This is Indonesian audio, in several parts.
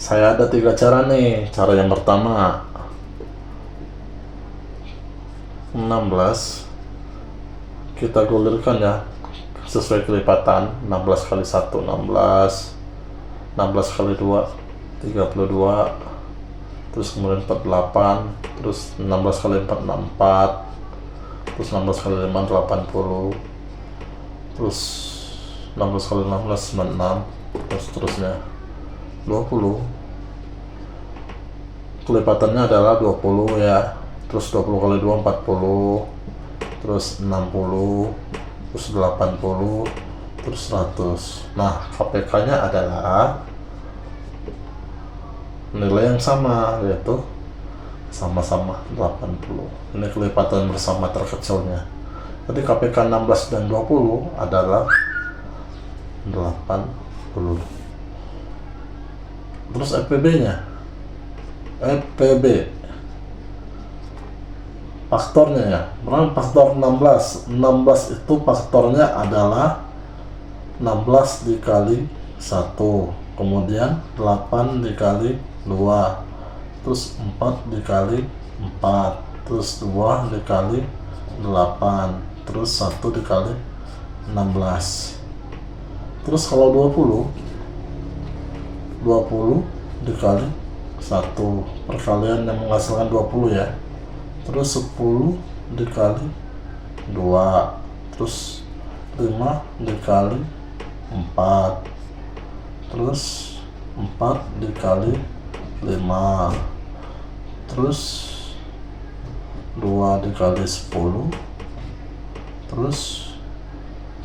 Saya ada 3 cara nih. Cara yang pertama, 16 kita gulirkan ya sesuai kelipatan. 16 kali 1 16, 16 kali 2 32, terus kemudian 48, terus 16 kali 4 64, terus 16 kali 5 80, terus 16 kali 16 96, terus seterusnya 20. Kelipatannya adalah 20 ya. Terus 20 kali 2 40, terus 60, terus 80, terus 100. Nah, KPK nya adalah nilai yang sama, yaitu sama-sama 80. Ini kelipatan bersama terkecilnya. Jadi KPK 16 dan 20 adalah 80. Terus FPB-nya, FPB faktornya ya, berapa faktor 16? 16 itu faktornya adalah 16 dikali 1, kemudian 8 dikali 2, terus 4 dikali 4, terus 2 dikali 8, terus 1 dikali 16. Terus kalau 20 dikali 1, perkalian yang menghasilkan 20 ya. Terus 10 dikali 2, terus 5 dikali 4, terus 4 dikali 5, terus 2 dikali 10, terus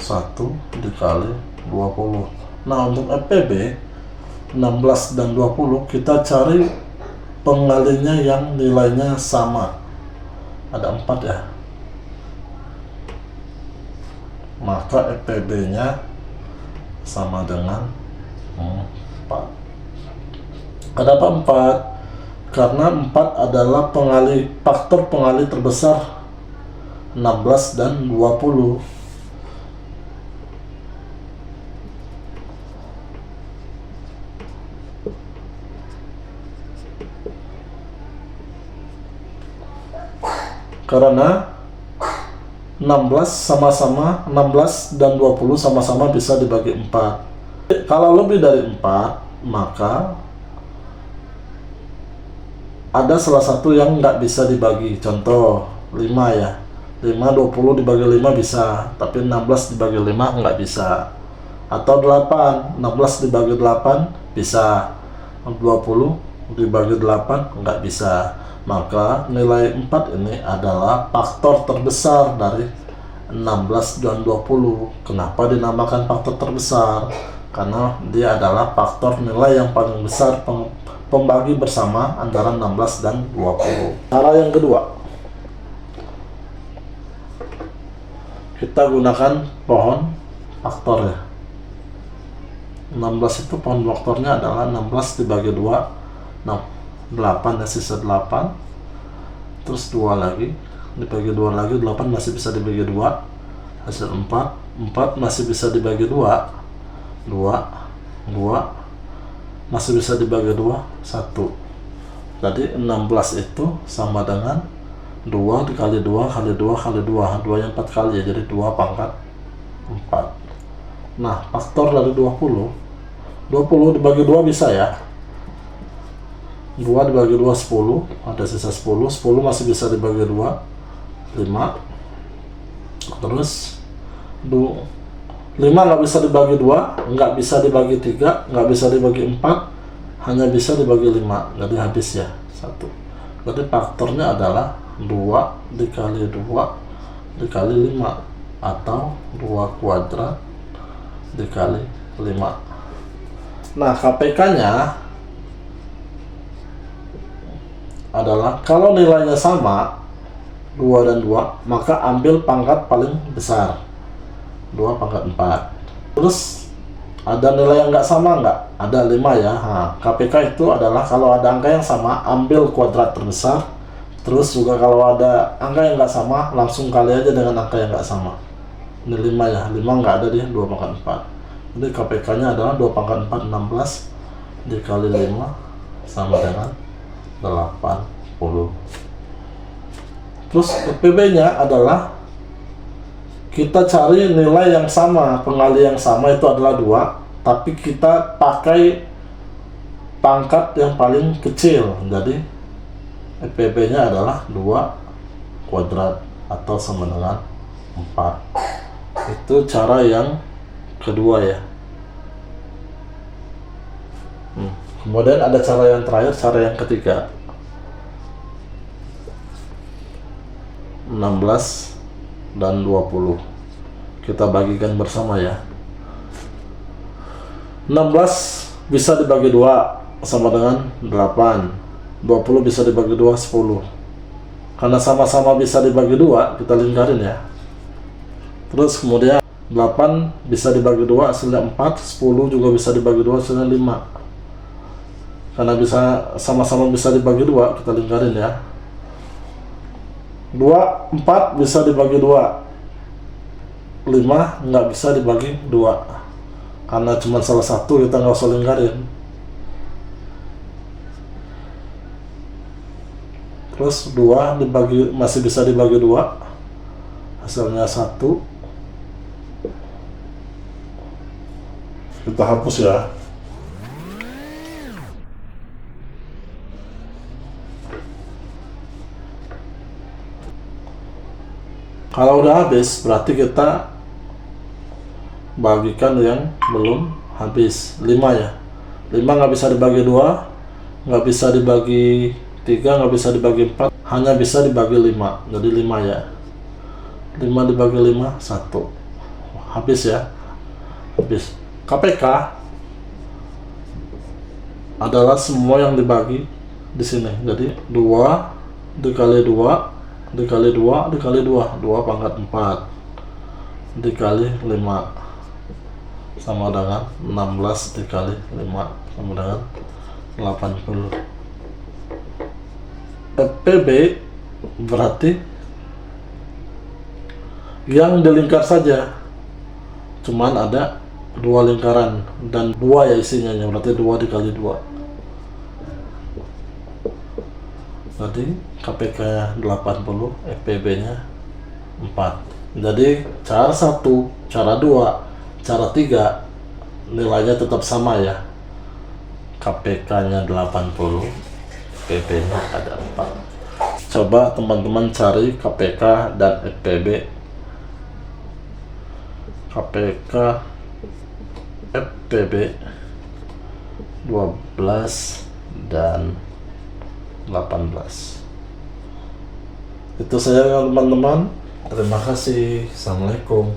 1 dikali 20. Nah, untuk FPB 16 dan 20 kita cari pengalinya yang nilainya sama. Ada 4 ya, maka FPB nya sama dengan 4. Kenapa 4? Karena 4 adalah faktor pengali terbesar 16 dan 20. Karena 16 dan 20 sama-sama bisa dibagi 4. Kalau lebih dari 4, maka ada salah satu yang nggak bisa dibagi. Contoh 5 ya, 5 20 dibagi 5 bisa, tapi 16 dibagi 5 nggak bisa. Atau 8, 16 dibagi 8 bisa, 20 dibagi 8 nggak bisa. Maka nilai 4 ini adalah faktor terbesar dari 16 dan 20. Kenapa dinamakan faktor terbesar? Karena dia adalah faktor nilai yang paling besar pembagi bersama antara 16 dan 20. Cara yang kedua, kita gunakan pohon faktor ya. 16 itu pohon faktornya adalah 16 dibagi 2, 8 dan sisa 8, terus 2 lagi dibagi 2 lagi, 8 masih bisa dibagi 2, hasil 4 masih bisa dibagi 2 masih bisa dibagi 2 1. Jadi 16 itu sama dengan 2 dikali 2 kali 2 kali 2, 2 yang 4 kali ya, jadi 2 pangkat 4. Nah, faktor dari 20 dibagi 2 bisa ya, 2 dibagi 2 10, ada sisa 10 masih bisa dibagi 2 5, terus 5 nggak bisa dibagi 2, nggak bisa dibagi 3, nggak bisa dibagi 4, hanya bisa dibagi 5, jadi habis ya 1. Jadi faktornya adalah 2 dikali 2 dikali 5, atau 2 kuadrat dikali 5. Nah, KPK nya adalah kalau nilainya sama 2 dan 2, maka ambil pangkat paling besar, 2 pangkat 4. Terus ada nilai yang nggak sama nggak? Ada 5 ya. Nah, KPK itu adalah kalau ada angka yang sama, ambil kuadrat terbesar. Terus juga kalau ada angka yang nggak sama, langsung kali aja dengan angka yang nggak sama. Ini 5 ya, 5 nggak ada di 2 pangkat 4. Jadi KPK nya adalah 2 pangkat 4 16 dikali 5 sama dengan 80. Terus FPB-nya adalah kita cari nilai yang sama, pengali yang sama itu adalah 2, tapi kita pakai pangkat yang paling kecil. Jadi FPB-nya adalah 2 kuadrat atau sama dengan 4. Itu cara yang kedua ya. Kemudian ada cara yang terakhir, cara yang ketiga. 16 dan 20 kita bagikan bersama ya. 16 bisa dibagi 2 sama dengan 8. 20 bisa dibagi 2 10. Karena sama-sama bisa dibagi 2, kita lingkarin ya. Terus kemudian 8 bisa dibagi 2 hasilnya 4, 10 juga bisa dibagi 2 hasilnya 5. Karena bisa sama-sama bisa dibagi 2, kita lingkarin ya. 4 bisa dibagi 2, 5 nggak bisa dibagi 2 karena cuma salah satu, kita nggak usah lingkarin. Terus 2 dibagi, masih bisa dibagi 2, hasilnya 1. Kita hapus ya. Kalau udah habis, berarti kita bagikan yang belum habis. 5 ya. 5 nggak bisa dibagi 2, nggak bisa dibagi 3, nggak bisa dibagi 4, hanya bisa dibagi 5. Jadi 5 ya. 5 dibagi 5, 1. Habis ya. Habis. KPK adalah semua yang dibagi di sini. Jadi 2 dikali 2 dikali 2 dikali 2, 2 pangkat 4 dikali 5 sama dengan 16 dikali 5 sama dengan 80. FPB berarti yang dilingkar saja, cuman ada 2 lingkaran dan 2 ya isinya, berarti 2 dikali 2. Jadi KPK nya 80, FPB nya 4. Jadi cara 1, cara 2, cara 3 nilainya tetap sama ya. KPK nya 80, FPB nya ada 4. Coba teman-teman cari KPK dan FPB. KPK FPB 12 dan 18. Itu saja teman-teman. Terima kasih. Assalamualaikum.